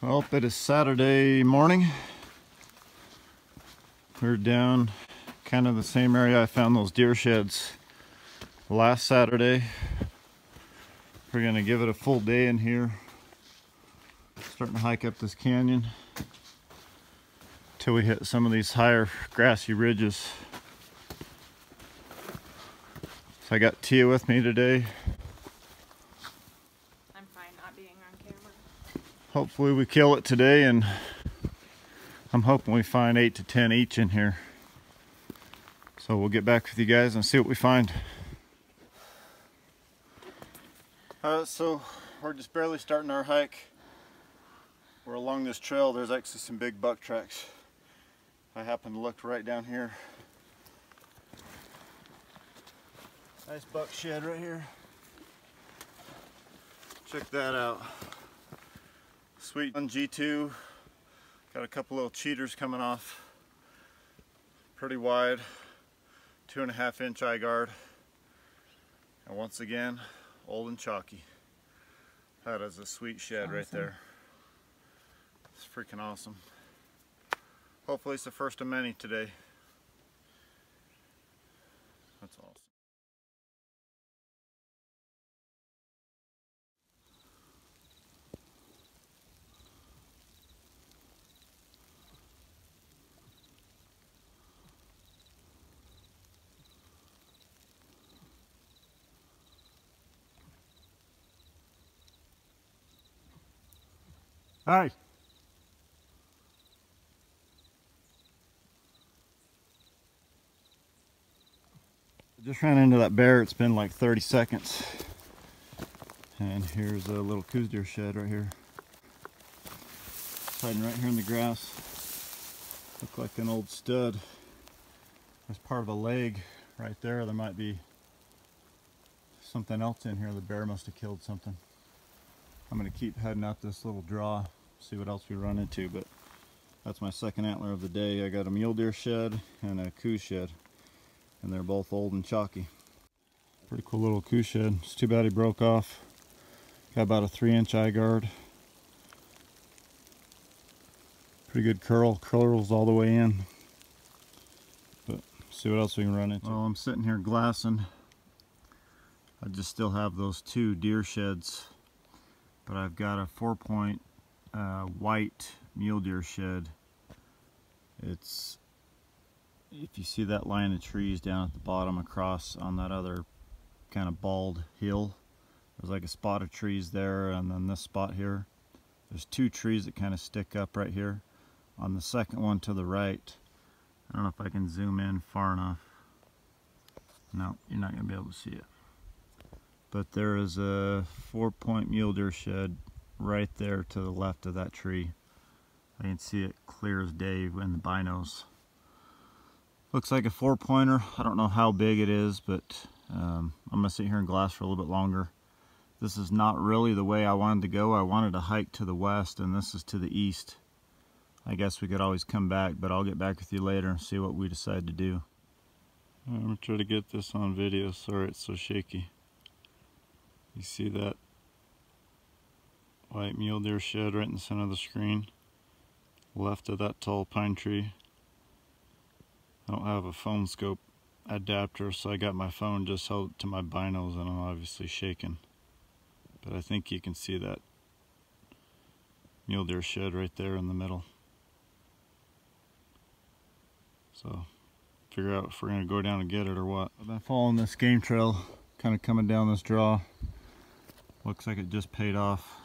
Well, it is Saturday morning. We're down kind of the same area I found those deer sheds last Saturday. We're gonna give it a full day in here. Starting to hike up this canyon till we hit some of these higher grassy ridges. So I got Tia with me today. I'm fine not being on camera. Hopefully we kill it today, and I'm hoping we find 8 to 10 each in here. So we'll get back with you guys and see what we find. So we're just barely starting our hike. We're along this trail. There's actually some big buck tracks. I happened to look right down here. Nice buck shed right here. Check that out. Sweet G2. Got a couple little cheaters coming off. Pretty wide. 2.5 inch eye guard. And once again, old and chalky. That is a sweet shed right there. It's freaking awesome. Hopefully it's the first of many today. That's awesome. Hi. I just ran into that bear. It's been like 30 seconds. And here's a little coos deer shed right here. It's hiding right here in the grass. Look like an old stud. There's part of a leg right there. There might be something else in here. The bear must have killed something. I'm going to keep heading up this little draw, see what else we run into, but that's my second antler of the day. I got a mule deer shed and a coos shed, and they're both old and chalky. Pretty cool little coos shed. It's too bad he broke off. Got about a 3-inch eye guard. Pretty good curls all the way in. But see what else we can run into. Well, I'm sitting here glassing. I just still have those 2 deer sheds, but I've got a 4-point white mule deer shed. It's, if you see that line of trees down at the bottom across on that other kind of bald hill, there's like a spot of trees there, and then this spot here, there's 2 trees that kind of stick up right here. On the second one to the right, I don't know if I can zoom in far enough. No, you're not going to be able to see it. But there is a 4-point mule deer shed right there to the left of that tree. I can see it clear as day in the binos. Looks like a 4-pointer. I don't know how big it is, but I'm going to sit here and glass for a little bit longer. This is not really the way I wanted to go. I wanted to hike to the west, and this is to the east. I guess we could always come back, but I'll get back with you later and see what we decide to do. I'm going to try to get this on video. Sorry it's so shaky. You see that white mule deer shed right in the center of the screen, left of that tall pine tree. I don't have a phone scope adapter, so I got my phone just held to my binos, and I'm obviously shaking. But I think you can see that mule deer shed right there in the middle. So figure out if we're going to go down and get it or what. I've been following this game trail, kind of coming down this draw. Looks like it just paid off.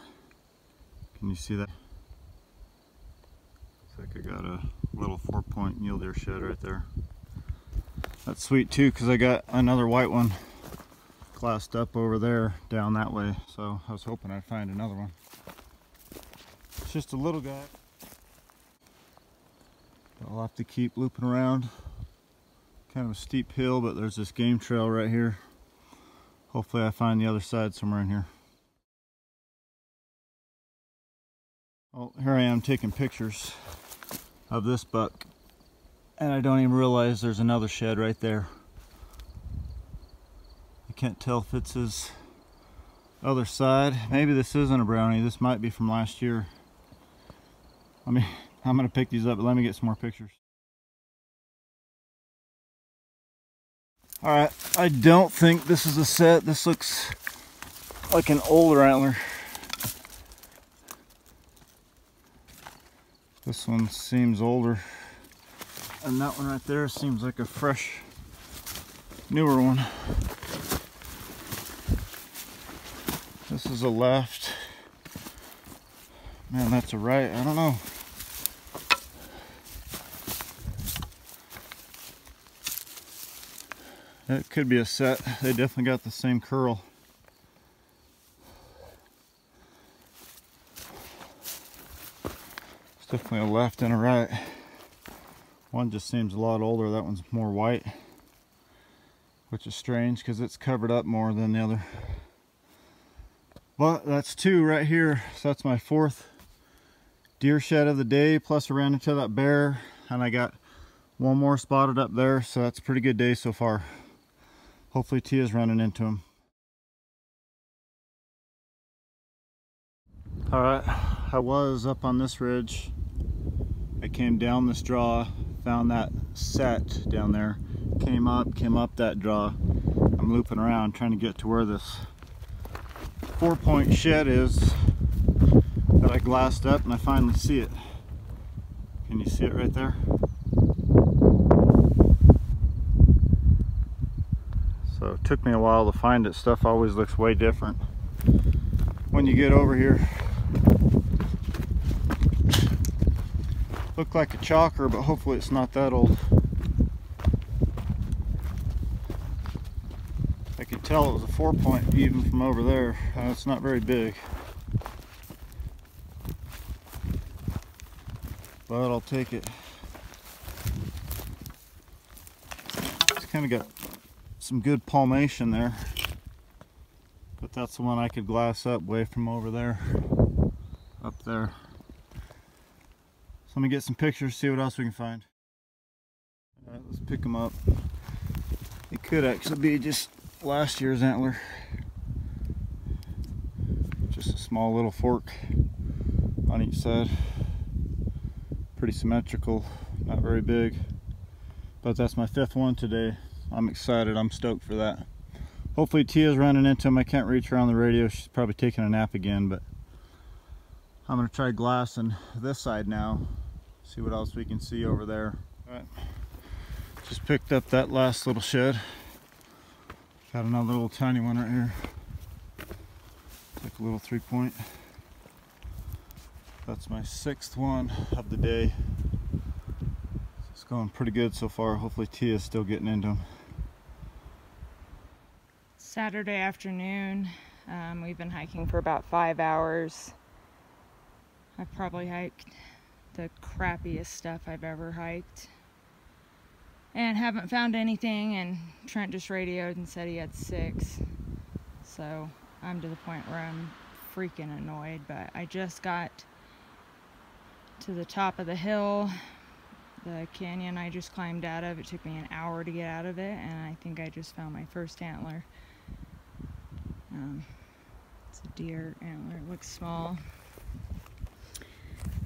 Can you see that? Looks like I got a little 4-point mule deer shed right there. That's sweet too, because I got another white one glassed up over there down that way. So I was hoping I'd find another one. It's just a little guy. I'll have to keep looping around. Kind of a steep hill, but there's this game trail right here. Hopefully I find the other side somewhere in here. Well, here I am taking pictures of this buck, and I don't even realize there's another shed right there. I can't tell if it's his other side. Maybe this isn't a brownie. This might be from last year. I'm gonna pick these up, but let me get some more pictures. All right, I don't think this is a set. This looks like an older antler. This one seems older, and that one right there seems like a fresh, newer one. This is a left. Man, that's a right. I don't know. It could be a set. They definitely got the same curl. It's definitely a left and a right. One just seems a lot older. That one's more white, which is strange because it's covered up more than the other. But that's two right here. So that's my fourth deer shed of the day. Plus I ran into that bear, and I got one more spotted up there. So that's a pretty good day so far. Hopefully Tia's running into him. All right, I was up on this ridge. I came down this draw, found that set down there, came up that draw. I'm looping around trying to get to where this 4-point shed is that I glassed up, and I finally see it. Can you see it right there? So it took me a while to find it. Stuff always looks way different when you get over here. Looked like a chalker, but hopefully it's not that old. I could tell it was a 4-point even from over there. It's not very big, but I'll take it. It's kind of got some good palmation there, but that's the one I could glass up way from over there, up there. So let me get some pictures, see what else we can find. All right, let's pick them up. It could actually be just last year's antler. Just a small little fork on each side. Pretty symmetrical, not very big. But that's my 5th one today. I'm excited, I'm stoked for that. Hopefully Tia's running into him. I can't reach her on the radio. She's probably taking a nap again, but I'm gonna try glassing this side now. See what else we can see over there. All right, just picked up that last little shed. Got another little tiny one right here. Like a little 3-point. That's my 6th one of the day. It's going pretty good so far. Hopefully Tia's still getting into them. Saturday afternoon. We've been hiking for about 5 hours. I've probably hiked the crappiest stuff I've ever hiked. And haven't found anything, and Trent just radioed and said he had 6. So I'm to the point where I'm freaking annoyed, but I just got to the top of the hill. The canyon I just climbed out of, it took me an hour to get out of it, and I think I just found my first antler. It's a deer antler. It looks small,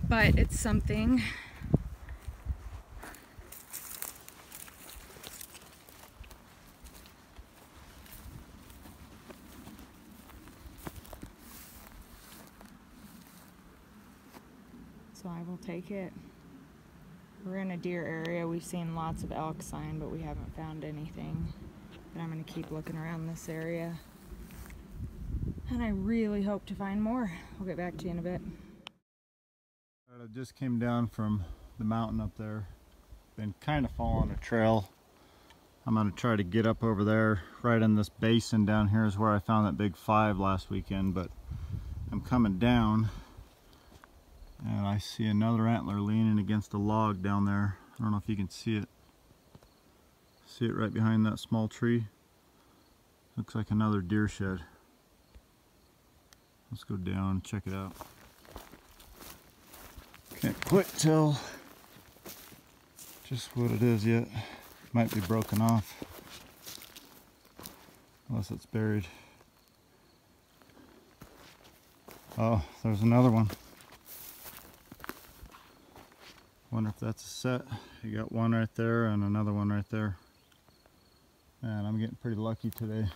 but it's something. So I will take it. We're in a deer area. We've seen lots of elk sign, but we haven't found anything. But I'm going to keep looking around this area. And I really hope to find more. I'll get back to you in a bit. I just came down from the mountain up there. Been kind of following a trail. I'm going to try to get up over there. Right in this basin down here is where I found that big 5 last weekend. But I'm coming down, and I see another antler leaning against a log down there. I don't know if you can see it. See it right behind that small tree? Looks like another deer shed. Let's go down and check it out. Can't quite tell just what it is yet. Might be broken off, unless it's buried. Oh, there's another one. Wonder if that's a set. You got one right there and another one right there. Man, I'm getting pretty lucky today.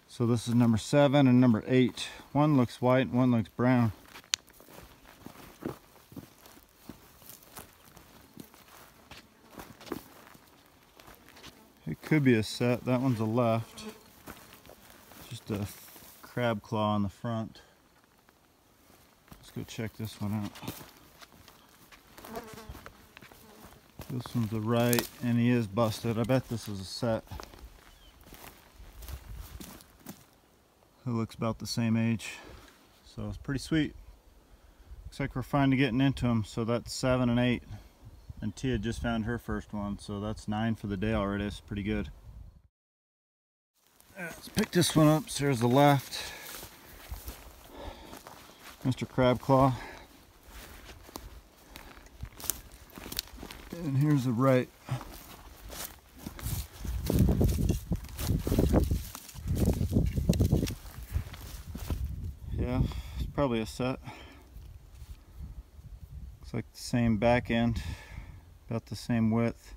So this is number 7 and number 8. One looks white and one looks brown. It could be a set. That one's a left. Just a crab claw on the front. Let's go check this one out. This one's a right, and he is busted. I bet this is a set. It looks about the same age, so it's pretty sweet. Looks like we're finally getting into them. So that's 7 and 8, and Tia just found her first one, so that's 9 for the day already. It's pretty good. Let's pick this one up. So here's the left, Mr. Crab Claw, and here's the right. Yeah, it's probably a set. Looks like the same back end, about the same width,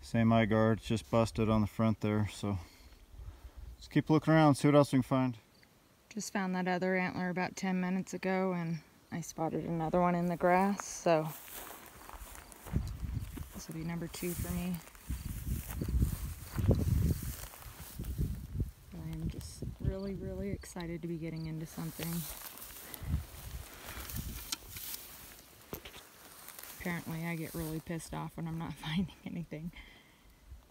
same eye guard, it's just busted on the front there. So let's keep looking around, see what else we can find. Just found that other antler about 10 minutes ago, and I spotted another one in the grass, so this will be number 2 for me. I'm just really excited to be getting into something. Apparently I get really pissed off when I'm not finding anything.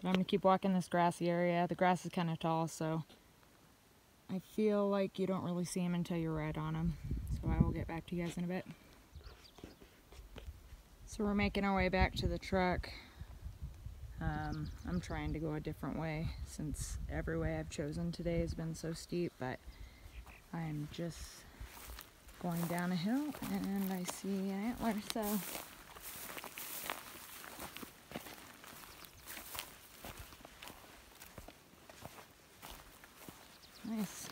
But I'm gonna keep walking this grassy area. The grass is kind of tall, so I feel like you don't really see them until you're right on them. So I will get back to you guys in a bit. So we're making our way back to the truck. I'm trying to go a different way since every way I've chosen today has been so steep, but I am just going down a hill and I see an antler, so nice.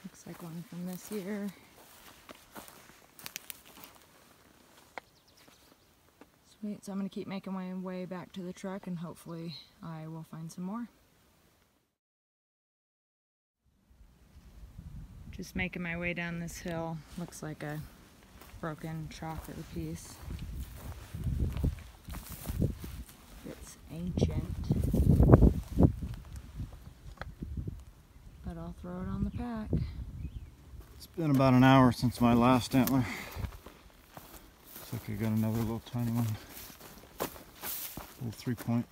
Looks like one from this year. Sweet, so I'm going to keep making my way back to the truck and hopefully I will find some more. Just making my way down this hill. Looks like a broken chopper piece. It's ancient, but I'll throw it on the pack. It's been about an hour since my last antler. Looks like I got another little tiny one. Little 3-point.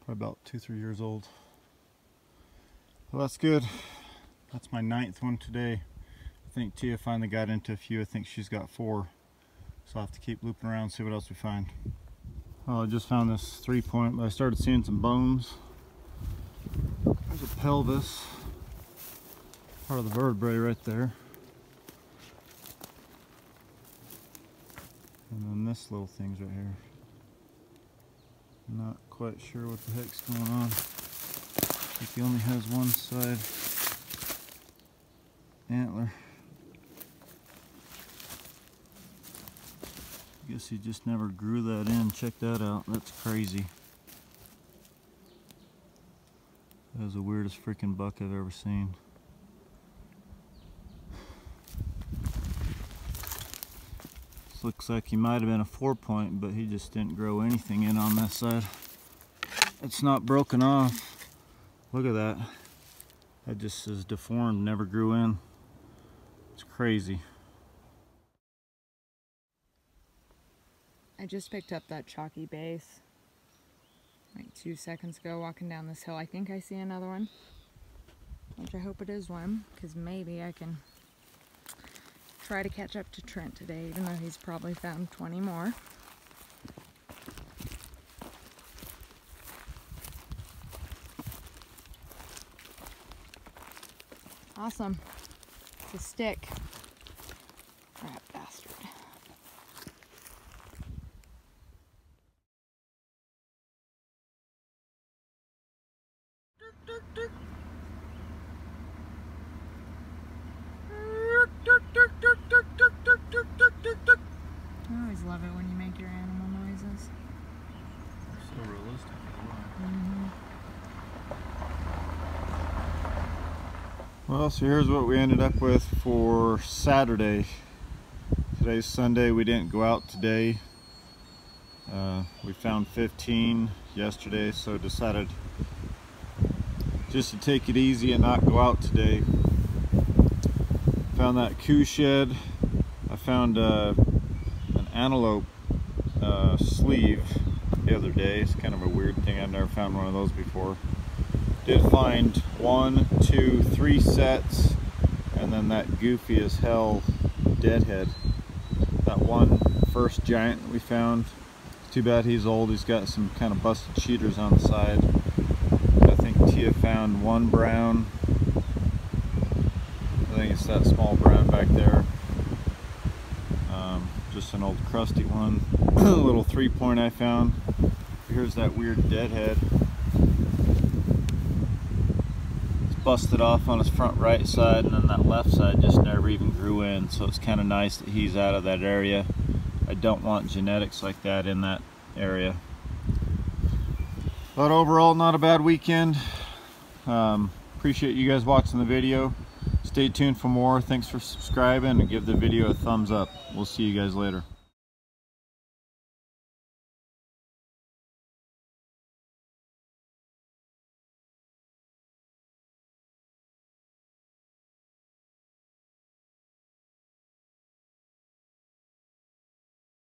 Probably about 2-3 years old. Well, that's good. That's my 9th one today. I think Tia finally got into a few. I think she's got 4. So I'll have to keep looping around, see what else we find. Oh, I just found this 3-point, but I started seeing some bones. There's a pelvis. Part of the vertebrae right there. And then this little thing's right here. Not quite sure what the heck's going on. I think he only has one side antler. I guess he just never grew that in. Check that out. That's crazy. That is the weirdest freaking buck I've ever seen. This looks like he might have been a 4-point, but he just didn't grow anything in on this side. It's not broken off. Look at that. That just is deformed, never grew in. It's crazy. I just picked up that chalky base like 2 seconds ago walking down this hill. I think I see another one, which I hope it is one, because maybe I can try to catch up to Trent today, even though he's probably found 20 more. Awesome. It's a stick. Rat bastard. Well, so here's what we ended up with for Saturday. Today's Sunday. We didn't go out today. We found 15 yesterday, so decided just to take it easy and not go out today. Found that coos shed. I found an antelope sleeve the other day. It's kind of a weird thing. I've never found one of those before. Did find 1, 2, 3 sets, and then that goofy as hell deadhead. That one first giant we found. Too bad he's old. He's got some kind of busted cheaters on the side. I think Tia found one brown. I think it's that small brown back there. Just an old crusty one. A little 3-point I found. Here's that weird deadhead. It's busted off on his front right side, and then that left side just never even grew in, so it's kind of nice that he's out of that area. I don't want genetics like that in that area. But overall, not a bad weekend. Appreciate you guys watching the video. Stay tuned for more. Thanks for subscribing, and give the video a thumbs up. We'll see you guys later.